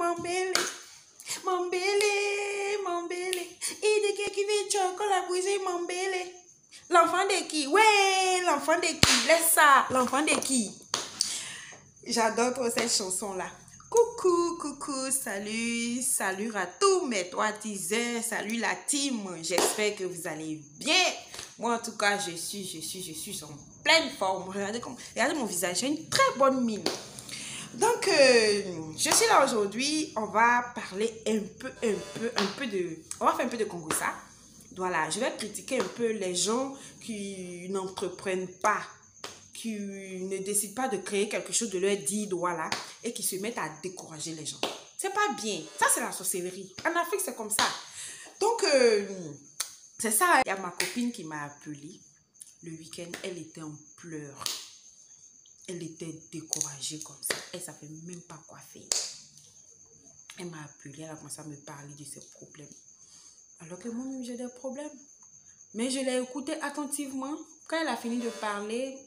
Mambélé, Mambélé, Mambélé. Il dit que qui veut chocolat brisé, Mambélé. L'enfant de qui? Ouais, l'enfant de qui? Laisse ça, l'enfant de qui? J'adore trop cette chanson-là. Coucou, coucou, salut, salut à tous mes 3 teasers, salut la team, j'espère que vous allez bien. Moi en tout cas, je suis en pleine forme. Regardez mon visage, j'ai une très bonne mine. Donc, je suis là aujourd'hui, on va parler un peu on va faire un peu de Congossa. Voilà, je vais critiquer un peu les gens qui n'entreprennent pas, qui ne décident pas de créer quelque chose de leur dit voilà, et qui se mettent à décourager les gens. C'est pas bien. Ça, c'est la sorcellerie. En Afrique, c'est comme ça. Donc, c'est ça. Il y a ma copine qui m'a appelée le week-end. Elle était en pleurs. Elle était découragée comme ça. Elle ne savait même pas quoi faire. Elle m'a appelée. Elle a commencé à me parler de ses problèmes. Alors que moi-même, j'ai des problèmes. Mais je l'ai écoutée attentivement. Quand elle a fini de parler,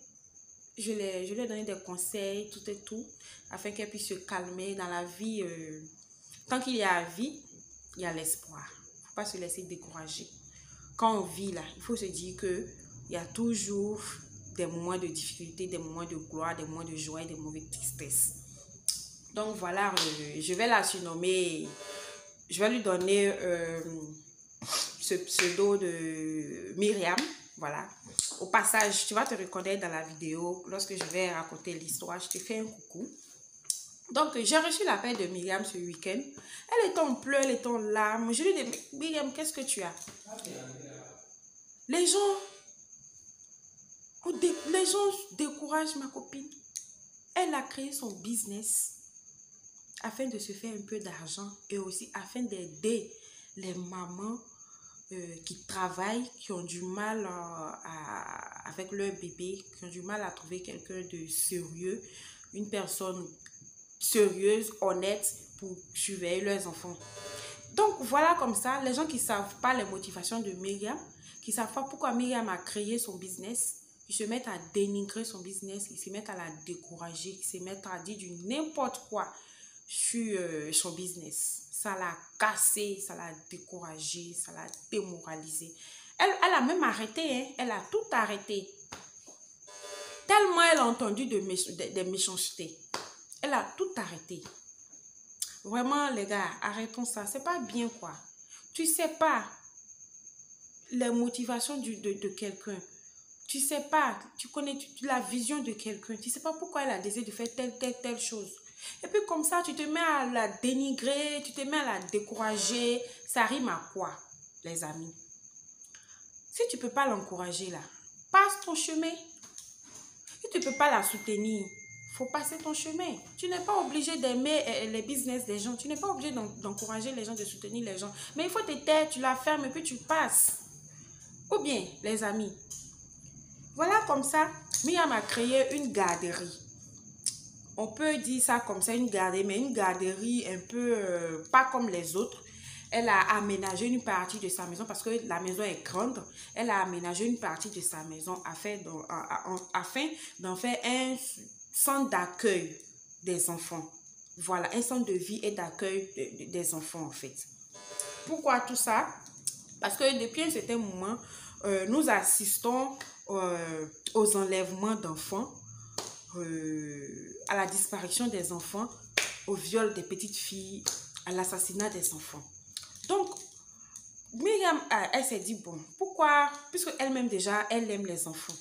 je lui ai donné des conseils, tout et tout, afin qu'elle puisse se calmer dans la vie. Tant qu'il y a vie, il y a l'espoir. Il ne faut pas se laisser décourager. Quand on vit là, il faut se dire qu'il y a toujours des moments de difficulté, des moments de gloire, des moments de joie et des moments de tristesse. Donc voilà, je vais la surnommer, je vais lui donner ce pseudo de Myriam. Voilà. Au passage, tu vas te reconnaître dans la vidéo. Lorsque je vais raconter l'histoire, je te fais un coucou. Donc, j'ai reçu l'appel de Myriam ce week-end. Elle est en pleurs, elle est en larmes. Je lui ai dit, Myriam, qu'est-ce que tu as? Les gens découragent ma copine. Elle a créé son business afin de se faire un peu d'argent et aussi afin d'aider les mamans qui travaillent, qui ont du mal avec leur bébé, qui ont du mal à trouver quelqu'un de sérieux, une personne sérieuse, honnête pour surveiller leurs enfants. Donc voilà comme ça, les gens qui ne savent pas les motivations de Myriam, qui ne savent pas pourquoi Myriam a créé son business, ils se mettent à dénigrer son business, ils se mettent à la décourager, ils se mettent à dire du n'importe quoi sur son business. Ça l'a cassé, ça l'a découragé, ça l'a démoralisé. Elle a même arrêté, hein? Elle a tout arrêté. Tellement elle a entendu des méchancetés. Elle a tout arrêté. Vraiment, les gars, arrêtons ça. C'est pas bien, quoi. Tu sais pas les motivations de quelqu'un. Tu sais pas, tu connais la vision de quelqu'un. Tu sais pas pourquoi elle a décidé de faire telle chose. Et puis comme ça, tu te mets à la dénigrer, tu te mets à la décourager. Ça rime à quoi, les amis? Si tu peux pas l'encourager là, passe ton chemin. Si tu peux pas la soutenir, faut passer ton chemin. Tu n'es pas obligé d'aimer les business des gens. Tu n'es pas obligé d'encourager les gens, de soutenir les gens. Mais il faut te taire, tu la fermes et puis tu passes. Ou bien, les amis, voilà comme ça, Myriam a créé une garderie. On peut dire ça comme ça, une garderie, mais une garderie un peu pas comme les autres. Elle a aménagé une partie de sa maison parce que la maison est grande. Elle a aménagé une partie de sa maison afin d'en faire un centre d'accueil des enfants. Voilà, un centre de vie et d'accueil des enfants en fait. Pourquoi tout ça? Parce que depuis un certain moment, nous assistons aux enlèvements d'enfants, à la disparition des enfants, au viol des petites filles, à l'assassinat des enfants. Donc, Myriam, elle s'est dit, bon, pourquoi? Puisque elle-même déjà, elle aime les enfants.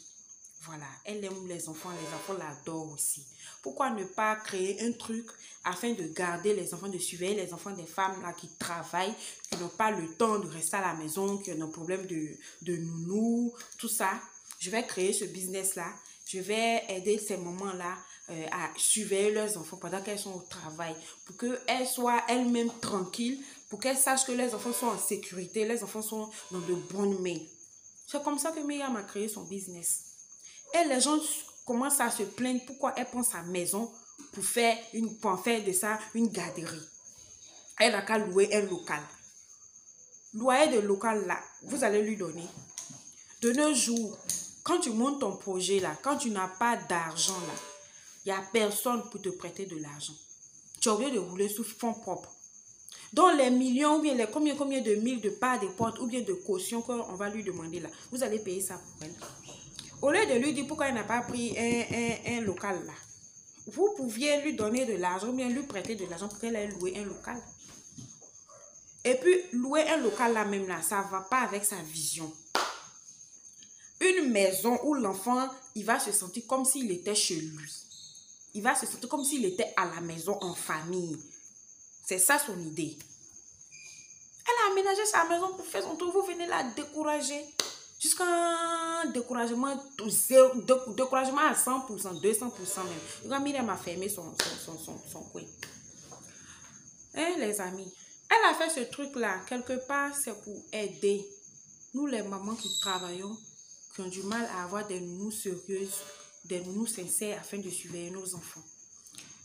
Voilà, elle aime les enfants l'adorent aussi. Pourquoi ne pas créer un truc afin de garder les enfants, de surveiller les enfants des femmes là qui travaillent, qui n'ont pas le temps de rester à la maison, qui ont un problème de nounou, tout ça. Je vais créer ce business-là. Je vais aider ces mamans-là à surveiller leurs enfants pendant qu'elles sont au travail, pour qu'elles soient elles-mêmes tranquilles, pour qu'elles sachent que les enfants sont en sécurité, les enfants sont dans de bonnes mains. C'est comme ça que Myriam a créé son business. Et les gens commencent à se plaindre pourquoi elle prend sa maison pour en faire de ça une garderie. Elle n'a qu'à louer un local. Loyer de local là, vous allez lui donner. De nos jours, quand tu montes ton projet là, quand tu n'as pas d'argent là, il n'y a personne pour te prêter de l'argent. Tu as oublié de rouler sous fonds propres. Donc les millions ou bien les combien de mille de parts des portes ou bien de caution qu'on va lui demander là, vous allez payer ça pour elle. Au lieu de lui dire pourquoi il n'a pas pris un local là, vous pouviez lui donner de l'argent ou bien lui prêter de l'argent pour qu'elle ait loué un local. Et puis louer un local là même là, ça ne va pas avec sa vision. Une maison où l'enfant, il va se sentir comme s'il était chez lui. Il va se sentir comme s'il était à la maison en famille. C'est ça son idée. Elle a aménagé sa maison pour faire son tour. Vous venez la décourager. Jusqu'à un découragement, découragement à 100%, 200% même. Quand Myriam a fermé son coin. Hein, les amis? Elle a fait ce truc-là. Quelque part, c'est pour aider. Nous, les mamans qui travaillons, qui ont du mal à avoir des nounous sérieuses, des nounous sincères afin de surveiller nos enfants.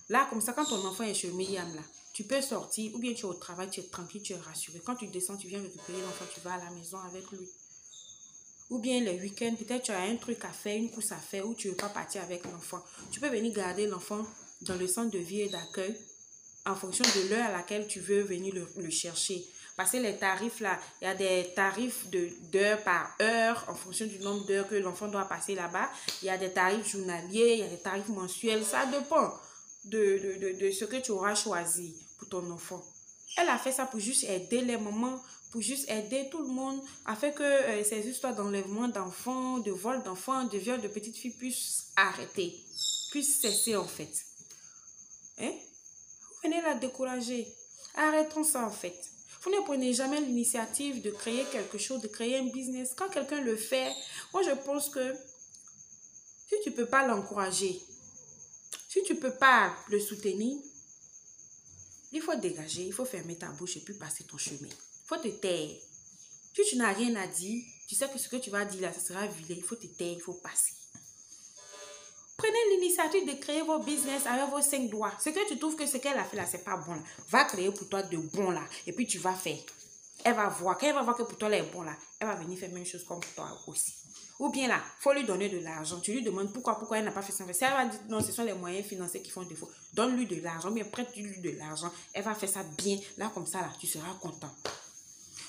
Là, comme ça, quand ton enfant est chez Myriam, là, tu peux sortir, ou bien tu es au travail, tu es tranquille, tu es rassuré. Quand tu descends, tu viens récupérer l'enfant, tu vas à la maison avec lui. Ou bien les week-ends, peut-être tu as un truc à faire, une course à faire, ou tu ne veux pas partir avec l'enfant. Tu peux venir garder l'enfant dans le centre de vie et d'accueil en fonction de l'heure à laquelle tu veux venir le chercher. Parce que les tarifs là, il y a des tarifs d'heure par heure en fonction du nombre d'heures que l'enfant doit passer là-bas. Il y a des tarifs journaliers, il y a des tarifs mensuels. Ça dépend de ce que tu auras choisi pour ton enfant. Elle a fait ça pour juste aider les mamans, pour juste aider tout le monde, afin que ces histoires d'enlèvement d'enfants, de vol d'enfants, de viol de petites filles puissent arrêter, puissent cesser en fait. Hein? Vous venez la décourager. Arrêtons ça en fait. Vous ne prenez jamais l'initiative de créer quelque chose, de créer un business. Quand quelqu'un le fait, moi je pense que si tu ne peux pas l'encourager, si tu ne peux pas le soutenir, il faut dégager, il faut fermer ta bouche et puis passer ton chemin. Il faut te taire. Si tu n'as rien à dire, tu sais que ce que tu vas dire là, ça sera vilain. Il faut te taire, il faut passer. Prenez l'initiative de créer vos business avec vos 5 doigts. Ce que tu trouves que ce qu'elle a fait là, c'est pas bon là. Va créer pour toi de bon là. Et puis tu vas faire. Elle va voir. Quand elle va voir que pour toi, elle est bon là, elle va venir faire la même chose comme pour toi aussi. Ou bien là, il faut lui donner de l'argent. Tu lui demandes pourquoi elle n'a pas fait ça. Si elle va dire non, ce sont les moyens financiers qui font défaut. Donne-lui de l'argent, bien prête-lui de l'argent. Elle va faire ça bien. Là, comme ça, là, tu seras content.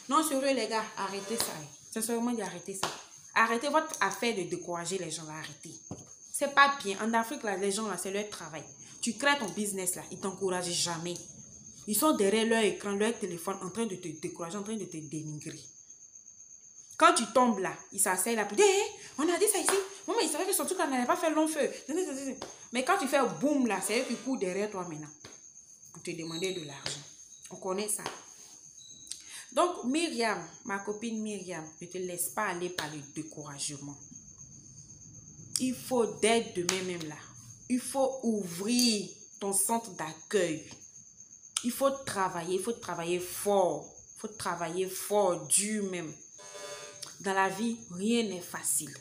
Non, sérieux, les gars, arrêtez ça. Sincèrement, arrêtez ça. Arrêtez votre affaire de décourager les gens là. Arrêtez. C'est pas bien. En Afrique, là, les gens là, c'est leur travail. Tu crées ton business là, ils t'encouragent jamais. Ils sont derrière leur écran, leur téléphone, en train de te décourager, en train de te dénigrer. Quand tu tombes là, ils s'asseyent là pour dire hey, on a dit ça ici. Maman, il savait que son truc là n'allait pas faire long feu. Mais quand tu fais boum là, c'est eux qui courent derrière toi maintenant pour te demander de l'argent. On connaît ça. Donc, Myriam, ma copine Myriam, ne te laisse pas aller par le découragement. Il faut d'être demain même là. Il faut ouvrir ton centre d'accueil. Il faut travailler fort. Il faut travailler fort, dur même. Dans la vie, rien n'est facile.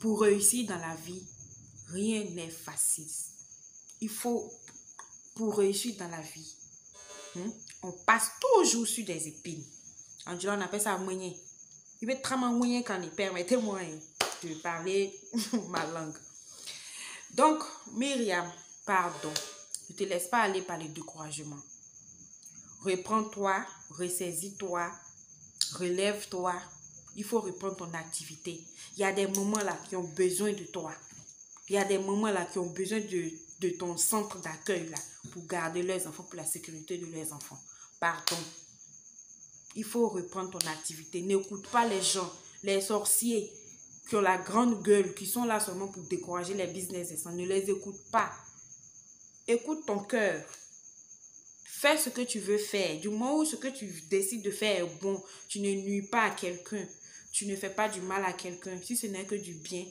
Pour réussir dans la vie, rien n'est facile. Il faut, pour réussir dans la vie, on passe toujours sur des épines. En disant, on appelle ça moyen. Il va être très moyen quand il permettez-moi de parler ma langue. Donc, Myriam, pardon. Ne te laisse pas aller par le découragement. Reprends-toi, ressaisis-toi, relève-toi. Il faut reprendre ton activité. Il y a des moments là qui ont besoin de toi. Il y a des moments là qui ont besoin de ton centre d'accueil là pour garder leurs enfants, pour la sécurité de leurs enfants. Pardon. Il faut reprendre ton activité. N'écoute pas les gens, les sorciers qui ont la grande gueule, qui sont là seulement pour décourager les business. Ne les écoute pas. Écoute ton cœur. Fais ce que tu veux faire. Du moment où ce que tu décides de faire est bon, tu ne nuis pas à quelqu'un. Tu ne fais pas du mal à quelqu'un. Si ce n'est que du bien,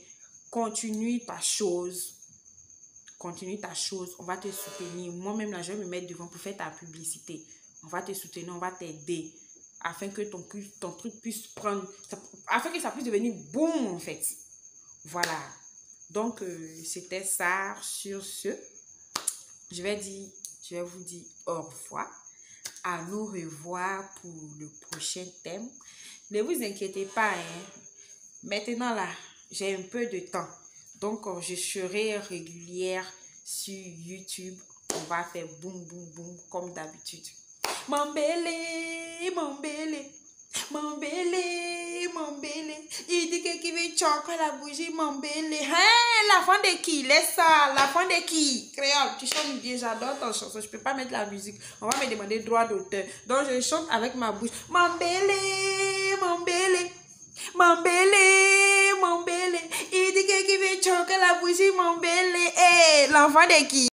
continue ta chose. Continue ta chose. On va te soutenir. Moi-même, là, je vais me mettre devant pour faire ta publicité. On va te soutenir, on va t'aider. Afin que ton truc puisse prendre... Afin que ça puisse devenir boum, en fait. Voilà. Donc, c'était ça. Sur ce, je vais vous dire au revoir. À nous revoir pour le prochain thème. Ne vous inquiétez pas. Maintenant, là, j'ai un peu de temps. Donc, je serai régulière sur YouTube on va faire boum, boum, boum, comme d'habitude. Mon bélé, mon bélé. Mon bélé, mon bélé. Il dit que qui veut choquer la bougie, mon bélé. Hein, la fin de qui? Laisse ça. La fin de qui? Créole, tu chantes bien, j'adore ton chanson. Je peux pas mettre la musique. On va me demander droit d'auteur. Donc je chante avec ma bouche. Mon bélé, mon bélé. Mon bélé, mon bélé. Il dit que qui veut choquer la bougie, mon bélé. Eh, l'enfant de qui?